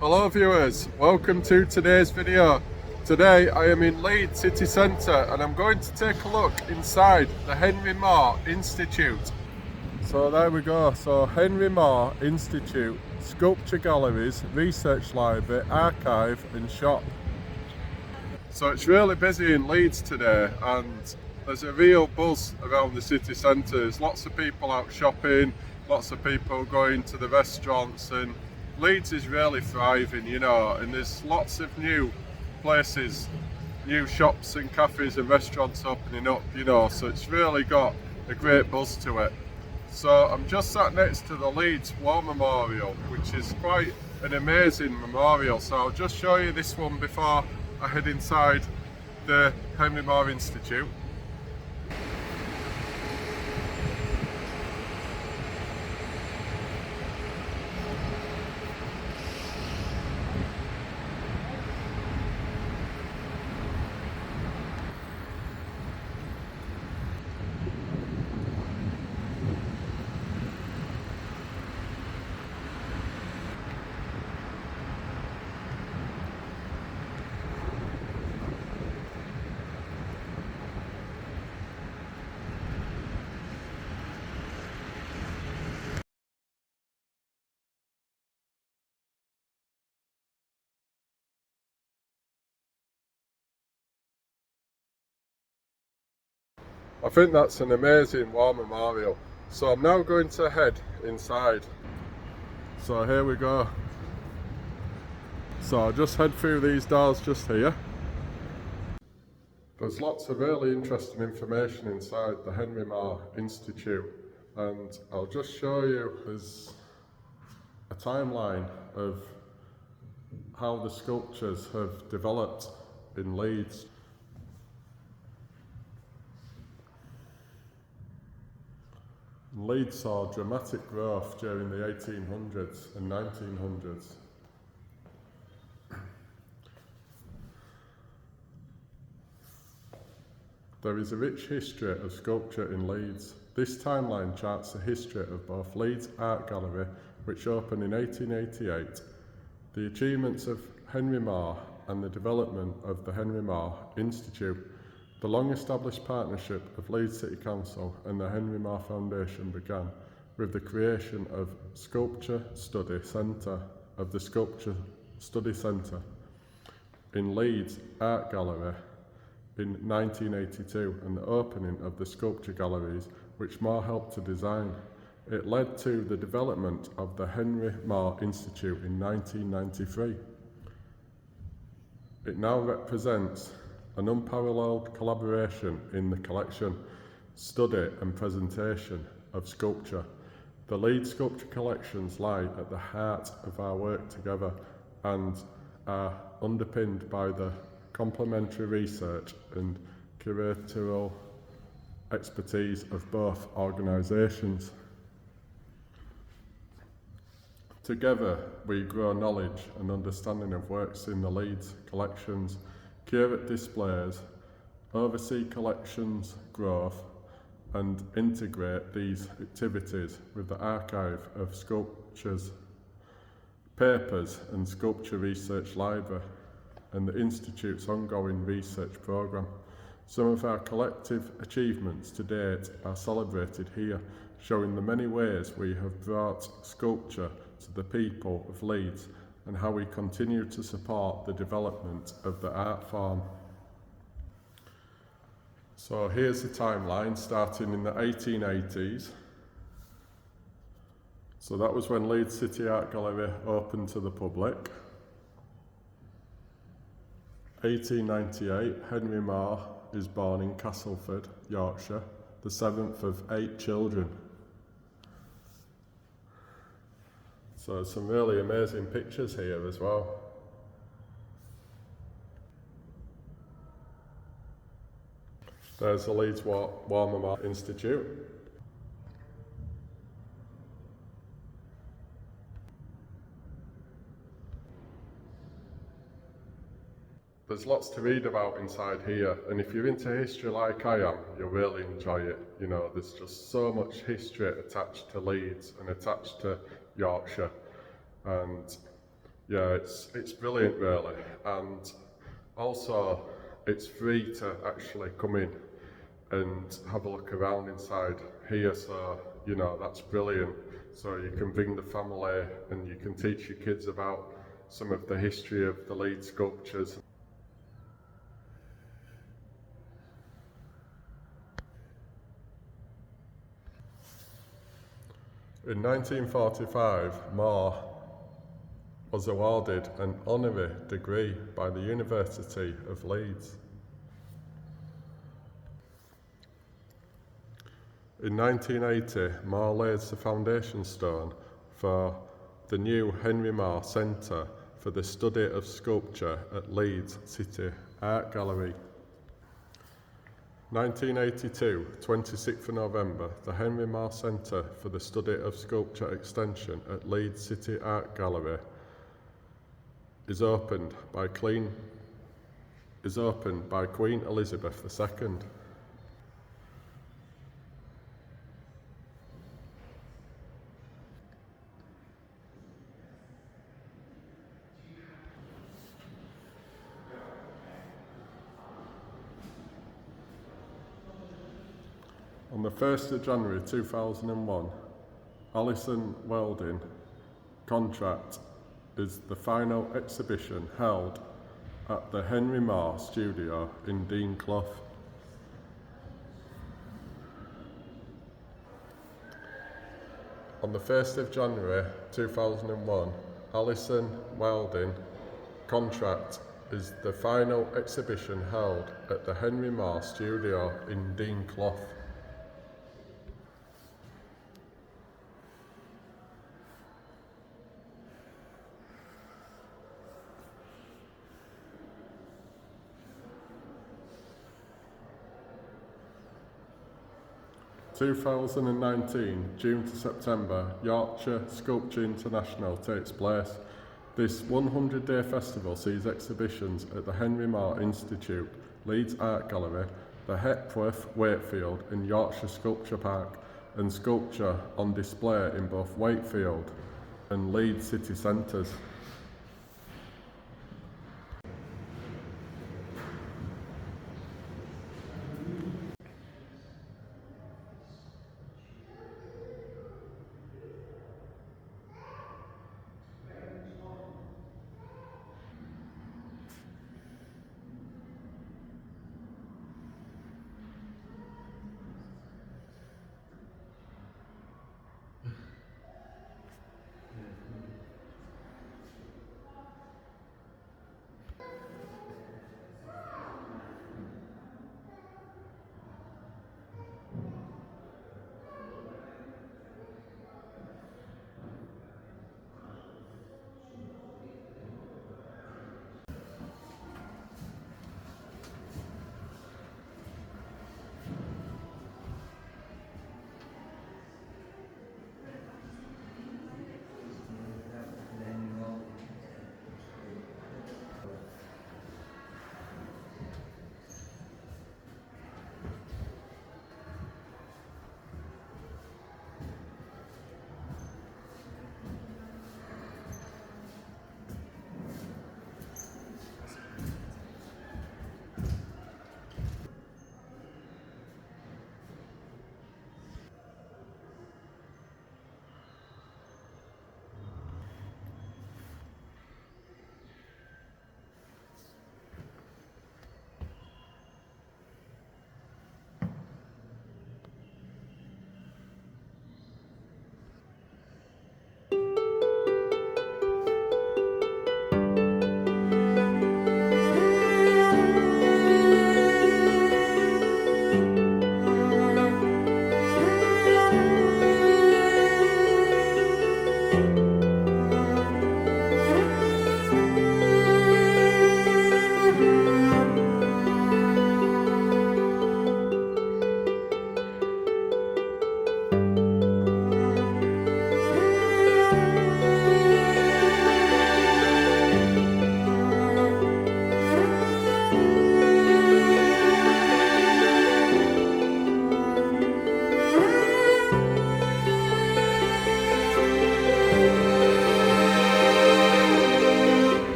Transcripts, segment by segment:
Hello viewers, welcome to today's video. Today I am in Leeds City Centre and I'm going to take a look inside the Henry Moore Institute. So there we go, so Henry Moore Institute, Sculpture Galleries, Research Library, Archive and Shop. So it's really busy in Leeds today and there's a real buzz around the city centre. There's lots of people out shopping, lots of people going to the restaurants, and Leeds is really thriving, you know, and there's lots of new places, new shops and cafes and restaurants opening up, you know, so it's really got a great buzz to it. So I'm just sat next to the Leeds War Memorial, which is quite an amazing memorial. So I'll just show you this one before I head inside the Henry Moore Institute. I think that's an amazing war memorial. So I'm now going to head inside. So here we go. So I'll just head through these doors just here. There's lots of really interesting information inside the Henry Moore Institute, and I'll just show you there's a timeline of how the sculptures have developed in Leeds. Leeds saw dramatic growth during the 1800s and 1900s. There is a rich history of sculpture in Leeds. This timeline charts the history of both Leeds Art Gallery, which opened in 1888, the achievements of Henry Moore and the development of the Henry Moore Institute. The long-established partnership of Leeds City Council and the Henry Moore Foundation began with the creation of Sculpture Study Centre of the Sculpture Study Centre in Leeds Art Gallery in 1982 and the opening of the Sculpture Galleries, which Moore helped to design. It led to the development of the Henry Moore Institute in 1993. It now represents an unparalleled collaboration in the collection, study and presentation of sculpture. The Leeds Sculpture collections lie at the heart of our work together and are underpinned by the complementary research and curatorial expertise of both organisations. Together we grow knowledge and understanding of works in the Leeds collections, curate displays, oversee collections growth, and integrate these activities with the archive of sculptures, papers and sculpture research library and the Institute's ongoing research programme. Some of our collective achievements to date are celebrated here, showing the many ways we have brought sculpture to the people of Leeds and how we continue to support the development of the art form. So here's the timeline starting in the 1880s. So that was when Leeds City Art Gallery opened to the public. 1898, Henry Moore is born in Castleford, Yorkshire, the seventh of 8 children. So some really amazing pictures here as well. There's the Leeds War Memorial Institute. There's lots to read about inside here, and if you're into history like I am, you'll really enjoy it. You know, there's just so much history attached to Leeds and attached to Yorkshire, and Yeah, it's brilliant really, and also it's free to actually come in and have a look around inside here, so you know that's brilliant. So you can bring the family and you can teach your kids about some of the history of the Leeds sculptures. In 1945, Moore was awarded an honorary degree by the University of Leeds. In 1980, Moore laid the foundation stone for the new Henry Moore Centre for the Study of Sculpture at Leeds City Art Gallery. 1982, 26th of November, the Henry Moore Centre for the Study of Sculpture extension at Leeds City Art Gallery is opened by Queen Elizabeth II. On the 1st of January 2001, Alison Welding Contract is the final exhibition held at the Henry Moore Studio in Dean Clough. On the 1st of January 2001, Alison Welding Contract is the final exhibition held at the Henry Moore Studio in Dean Clough. 2019, June to September, Yorkshire Sculpture International takes place. This 100-day festival sees exhibitions at the Henry Moore Institute, Leeds Art Gallery, the Hepworth, Wakefield and Yorkshire Sculpture Park, and sculpture on display in both Wakefield and Leeds City Centres.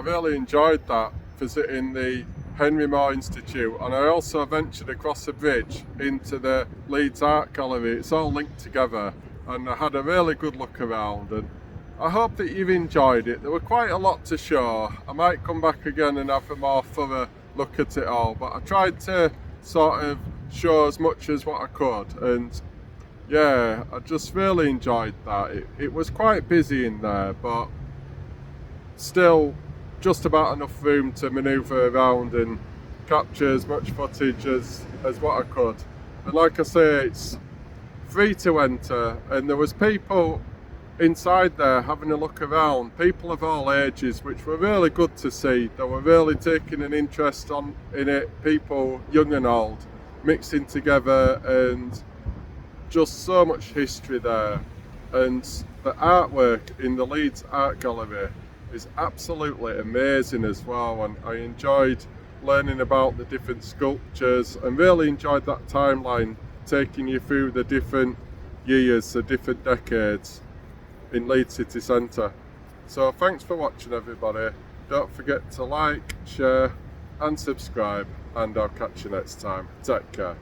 really enjoyed that, visiting the Henry Moore Institute, and I also ventured across the bridge into the Leeds Art Gallery. It's all linked together, and I had a really good look around, and I hope that you've enjoyed it. There were quite a lot to show. I might come back again and have a more thorough look at it all, but I tried to sort of show as much as what I could, and yeah, I just really enjoyed that. It was quite busy in there, but still just about enough room to manoeuvre around and capture as much footage as what I could. And like I say, it's free to enter, and there was people inside there having a look around, people of all ages, which were really good to see. They were really taking an interest in it, people young and old mixing together, and just so much history there. And the artwork in the Leeds Art Gallery is absolutely amazing as well, and I enjoyed learning about the different sculptures and really enjoyed that timeline, taking you through the different years, the different decades in Leeds City Centre. So thanks for watching, everybody. Don't forget to like, share and subscribe, and I'll catch you next time. Take care.